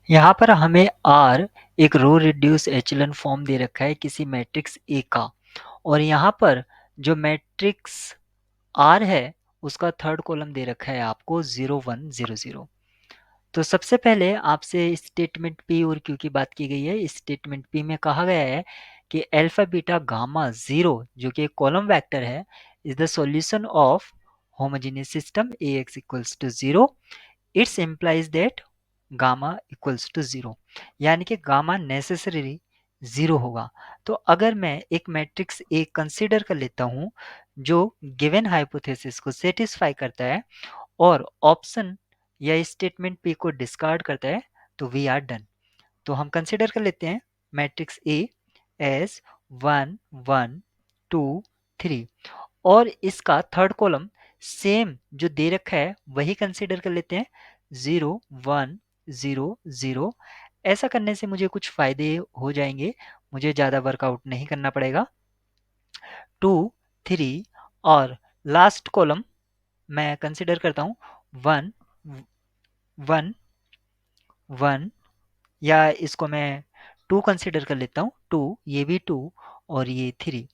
यहाँ पर हमें R एक रो रिड्यूस एचेलॉन फॉर्म दे रखा है किसी मैट्रिक्स A का, और यहाँ पर जो मैट्रिक्स R है उसका थर्ड कॉलम दे रखा है आपको 0 1 0 0। तो सबसे पहले आपसे स्टेटमेंट P और Q की बात की गई है। स्टेटमेंट P में कहा गया है कि अल्फा बीटा गामा 0 जो कि एक कॉलम वेक्टर है is the solution of homogeneous system Ax equals to 0। It's implies that gamma equals to 0, यानी कि गामा नेसेसरी 0 होगा। तो अगर मैं एक मैट्रिक्स ए कंसीडर कर लेता हूं जो गिवन हाइपोथेसिस को सेटिस्फाई करता है और ऑप्शन या स्टेटमेंट पी को डिस्कार्ड करता है, तो वी आर डन। तो हम कंसीडर कर लेते हैं मैट्रिक्स ए एज 1 1 2 3, और इसका थर्ड कॉलम सेम जो दे रखा है वही कंसीडर कर लेते हैं 0 1 0 0। ऐसा करने से मुझे कुछ फायदे हो जाएंगे, मुझे ज़्यादा वर्कआउट नहीं करना पड़ेगा। 2 3 और लास्ट कॉलम मैं कंसीडर करता हूँ 1 1 1, या इसको मैं 2 कंसीडर कर लेता हूँ 2, ये भी 2 और ये 3।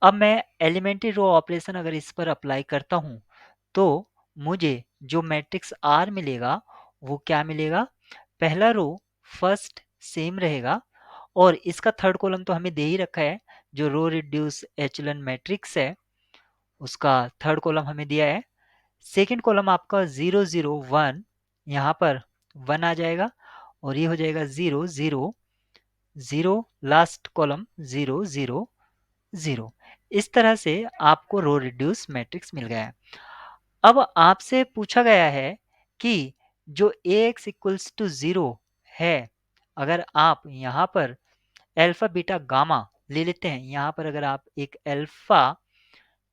अब मैं एलिमेंट्री रो ऑपरेशन अगर इस पर अप्लाई करता हूँ तो मुझे जो मैट्रिक्स R मिलेगा वो क्या मिलेगा, पहला रो फर्स्ट सेम रहेगा और इसका थर्ड कॉलम तो हमें दे ही रखा है, जो रो रिड्यूस एचेलॉन मैट्रिक्स है उसका थर्ड कॉलम हमें दिया है। सेकंड कॉलम आपका 0 0 1, यहाँ पर 1 आ जाएगा और ये हो जाएगा 0 0 0, लास्ट कॉलम 0 0 0। इस तरह से आपको रो रिड्यूस मैट्रिक्स मिल गया है। अब आपसे पूछा गया है कि जो Ax इक्वल्स टू 0 है, अगर आप यहाँ पर अल्फा बीटा गामा ले लेते हैं, यहाँ पर अगर आप एक अल्फा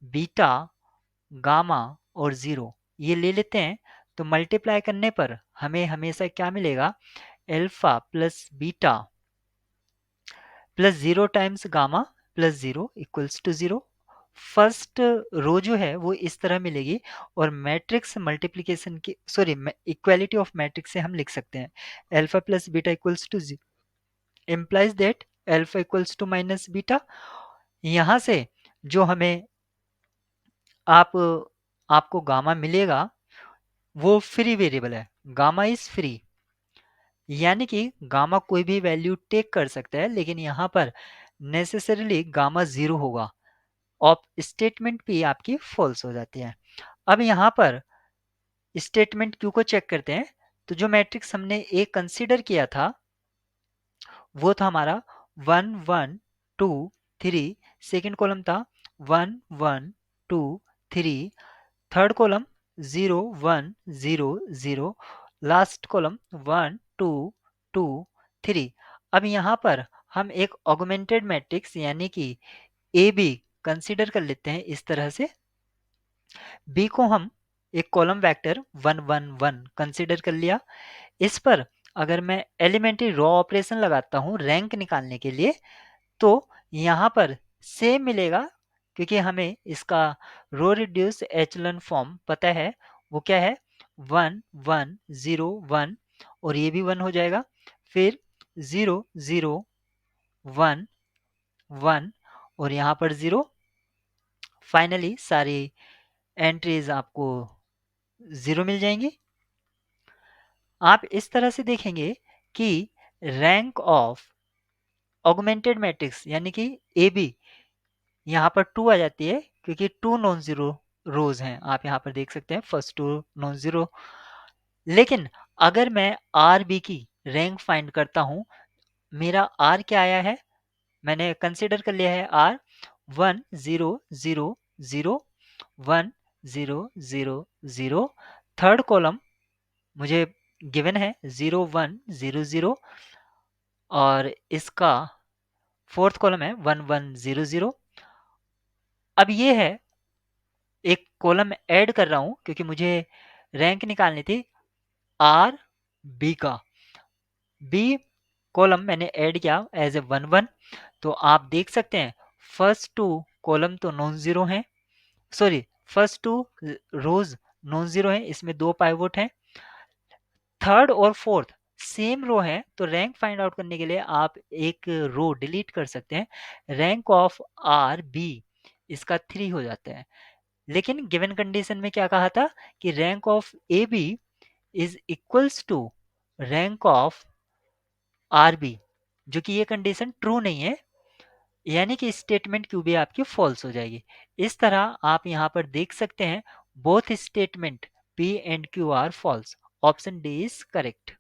बीटा गामा और 0 ये ले लेते हैं तो मल्टीप्लाई करने पर हमें हमेशा क्या मिलेगा, alpha plus beta plus 0 times gamma plus 0 equals to 0। First row जो है वो इस तरह मिलेगी, और मैट्रिक्स मल्टीप्लिकेशन की सॉरी इक्वालिटी ऑफ मैट्रिक्स से हम लिख सकते हैं alpha plus beta equals to 0 implies that alpha equals to minus beta. यहाँ से जो हमें आप आपको गामा मिलेगा वो फ्री वेरिएबल है, गामा इज फ्री, यानी कि गामा कोई भी वैल्यू टेक कर सकता है, लेकिन यहाँ पर नेसेसरीली गामा 0 होगा। ऑप स्टेटमेंट पी आपकी फॉल्स हो जाती है। अब यहाँ पर स्टेटमेंट क्यू को चेक करते हैं, तो जो मैट्रिक्स हमने ए कंसीडर किया था वो था हमारा 1 1 2 3, सेकेंड कॉलम था 1 1 2 3, थर्ड कॉलम 0 1 0 0, लास्ट कॉलम 1 2 2 3। अब यहाँ पर हम एक ऑगमेंटेड मैट्रिक्स यानी कि ए बी कंसीडर कर लेते हैं इस तरह से। बी को हम एक कॉलम वेक्टर 1 1 1 कंसीडर कर लिया। इस पर अगर मैं एलिमेंट्री रो ऑपरेशन लगाता हूँ रैंक निकालने के लिए, तो यहाँ पर सेम मिलेगा, क्योंकि हमें इसका रो रिड्यूस एचेलॉन फॉर्म पता है। वो क्या है 1 1 0 1, और ये भी 1 हो जाएगा, फिर 0 0 1 1 और यहाँ पर 0। फाइनली सारी एंट्रीज आपको 0 मिल जाएंगी। आप इस तरह से देखेंगे कि रैंक ऑफ ऑगमेंटेड मैट्रिक्स यानी कि ए बी यहाँ पर 2 आ जाती है, क्योंकि 2 नॉन जीरो रोज हैं, आप यहाँ पर देख सकते हैं फर्स्ट 2 नॉन जीरो। लेकिन अगर मैं आर बी की रैंक फाइंड करता हूँ, मेरा आर क्या आया है, मैंने कंसिडर कर लिया है आर 1 0 0 0 1 0 0 0, थर्ड कॉलम मुझे गिवन है 0 1 0 0, और इसका फोर्थ कॉलम है 1 1 0 0। अब ये है एक कॉलम ऐड कर रहा हूं क्योंकि मुझे रैंक निकालनी थी आर बी का। बी कॉलम मैंने ऐड किया एज ए 1 1, तो आप देख सकते हैं फर्स्ट 2 कॉलम तो नॉन जीरो हैं, सॉरी फर्स्ट 2 रोज नॉन जीरो हैं, इसमें 2 पाइवोट हैं। थर्ड और फोर्थ सेम रो है तो रैंक फाइंड आउट करने के लिए आप एक रो डिलीट कर सकते हैं। रैंक ऑफ आर बी इसका 3 हो जाता है। लेकिन गिवन कंडीशन में क्या कहा था कि rank of A B is equals to rank of R B, जो कि ये कंडीशन ट्रू नहीं है, यानी कि स्टेटमेंट क्यू भी आपकी फॉल्स हो जाएगी। इस तरह आप यहाँ पर देख सकते हैं both statement P and Q are false. Option D is correct.